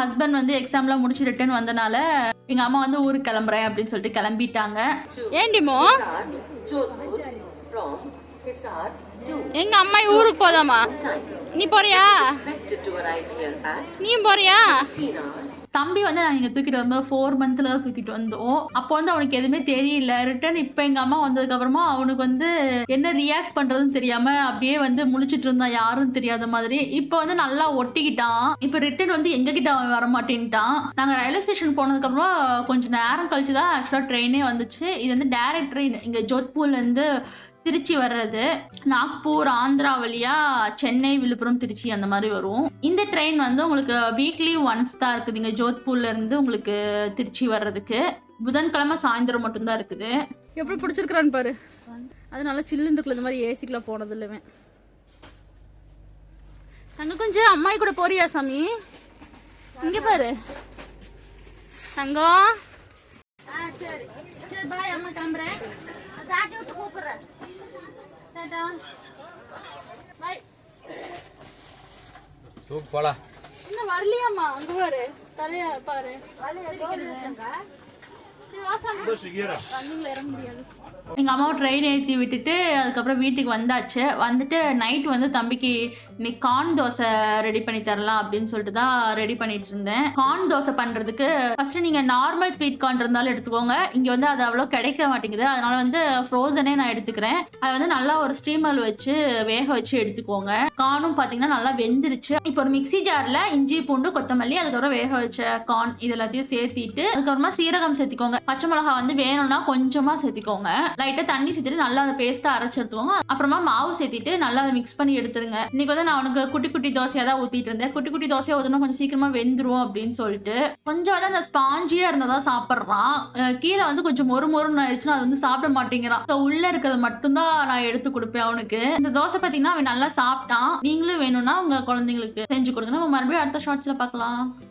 Husband வந்து எக்ஸாம்லாம் முடிச்சு ரிட்டர்ன் வந்தனால எங்க அம்மா வந்து ஊருக்கு கிளம்புறேன் அப்படின்னு சொல்லிட்டு கிளம்பிட்டாங்க. ஏண்டிமோ எங்க அம்மா ஊருக்கு போதாமா? நீ போறியா? நீ போறியா? தம்பி வந்து நாங்கள் இங்கே தூக்கிட்டு வந்தோம் 4 மந்த்ல தான் தூக்கிட்டு வந்தோம். அப்போ வந்து அவனுக்கு எதுவுமே தெரியல. ரிட்டர்ன் இப்போ எங்க அம்மா வந்ததுக்கு அப்புறமா அவனுக்கு வந்து என்ன ரியாக்ட் பண்றதுன்னு தெரியாம அப்படியே வந்து முழிச்சிட்டு இருந்தான், யாரும் தெரியாத மாதிரி. இப்போ வந்து நல்லா ஒட்டிக்கிட்டான். இப்போ ரிட்டர்ன் வந்து எங்ககிட்ட அவன் வர மாட்டேன்ட்டான். நாங்கள் ரயில்வே ஸ்டேஷன் போனதுக்கு அப்புறமா கொஞ்சம் நேரம் கழிச்சு தான் ஆக்சுவலாக ட்ரெயினே வந்துச்சு. இது வந்து டைரக்ட் ட்ரெயின் இங்கே ஜோத்பூர்ல இருந்து திருச்சி வர்றது. நாக்பூர் ஆந்திரா வழியா சென்னை, விழுப்புரம், திருச்சி அந்த மாதிரி வரும். இந்த ட்ரெயின் வந்து உங்களுக்கு வீக்லி ஒன்ஸ் தான் இருக்குது இங்க ஜோத்பூர்ல இருந்து உங்களுக்கு திருச்சி வர்றதுக்கு. புதன்கிழமை சாயந்தரம் மட்டும்தான் இருக்குது. எப்படி பிடிச்சிருக்கிறான்னு பாரு. அது நல்லா சில்லுன்னு இருக்குல்ல, இந்த மாதிரி ஏசிக்குள்ள போனது இல்லவே. அங்க கொஞ்சம் அம்மாயி கூட போறியா சாமி? இங்க பாரு தங்கம். சரி சரி பாய், அம்மா கிளம்புறேன். கூப்பிடுறேன். போலாம். இன்னும் வரலையாம்மா? அங்க பாரு, தலையா பாரு. இறங்க முடியாது. எங்க அம்மாவை ட்ரெயின் ஏற்றி விட்டுட்டு அதுக்கப்புறம் வீட்டுக்கு வந்தாச்சு. வந்துட்டு நைட் வந்து தம்பிக்கு இன்னைக்கு கார்ன் தோசை ரெடி பண்ணி தரலாம் அப்படின்னு சொல்லிட்டு தான் ரெடி பண்ணிட்டு இருந்தேன். கார்ன் தோசை பண்றதுக்கு ஃபர்ஸ்ட் நீங்க நார்மல் ஸ்வீட் கார்ன் இருந்தாலும் எடுத்துக்கோங்க. இங்க வந்து அது அவ்வளோ கிடைக்க மாட்டேங்குது, அதனால வந்து ஃப்ரோசனே நான் எடுத்துக்கிறேன். அதை வந்து நல்லா ஒரு ஸ்டீமர் வச்சு வேக வச்சு எடுத்துக்கோங்க. கார்னும் பாத்தீங்கன்னா நல்லா வெந்துருச்சு. இப்போ ஒரு மிக்சி ஜார்ல இஞ்சி, பூண்டு, கொத்தமல்லி, அதுக்கப்புறம் வேக வச்ச கார்ன் இது எல்லாத்தையும் சேர்த்திட்டு அதுக்கப்புறமா சீரகம் சேர்த்திக்கோங்க. பச்சை மிளகாய் வந்து வேணும்னா கொஞ்சமா சேர்த்திக்கோங்க. லைட்டா தண்ணி சேர்த்துட்டு நல்லா அதை பேஸ்டா அரைச்சு எடுத்துக்கோங்க. அப்புறமா மாவு சேர்த்திட்டு நல்லா அதை மிக்ஸ் பண்ணி எடுத்துருங்க. இன்னைக்கு வந்து நான் அவனுக்கு குட்டி குட்டி தோசையா தான் ஊத்திட்டு இருந்தேன். குட்டி குட்டி தோசையா ஊத்தினா கொஞ்சம் சீக்கிரமா வெந்துரும் அப்படின்னு சொல்லிட்டு கொஞ்சம் வந்து அந்த ஸ்பாஞ்சியா இருந்ததான் சாப்பிட்றான். கீழே வந்து கொஞ்சம் மொறு மொறுன்னு ஆயிடுச்சுன்னா அது வந்து சாப்பிட மாட்டேங்கிறான். உள்ள இருக்கிறது மட்டும்தான் நான் எடுத்து கொடுப்பேன் அவனுக்கு. இந்த தோசை பாத்தீங்கன்னா அவன் நல்லா சாப்பிட்டான். நீங்களும் வேணும்னா உங்க குழந்தைங்களுக்கு செஞ்சு கொடுங்க. நம்ம மறுபடியும் அடுத்த ஷார்ட்ஸ்ல பார்க்கலாம்.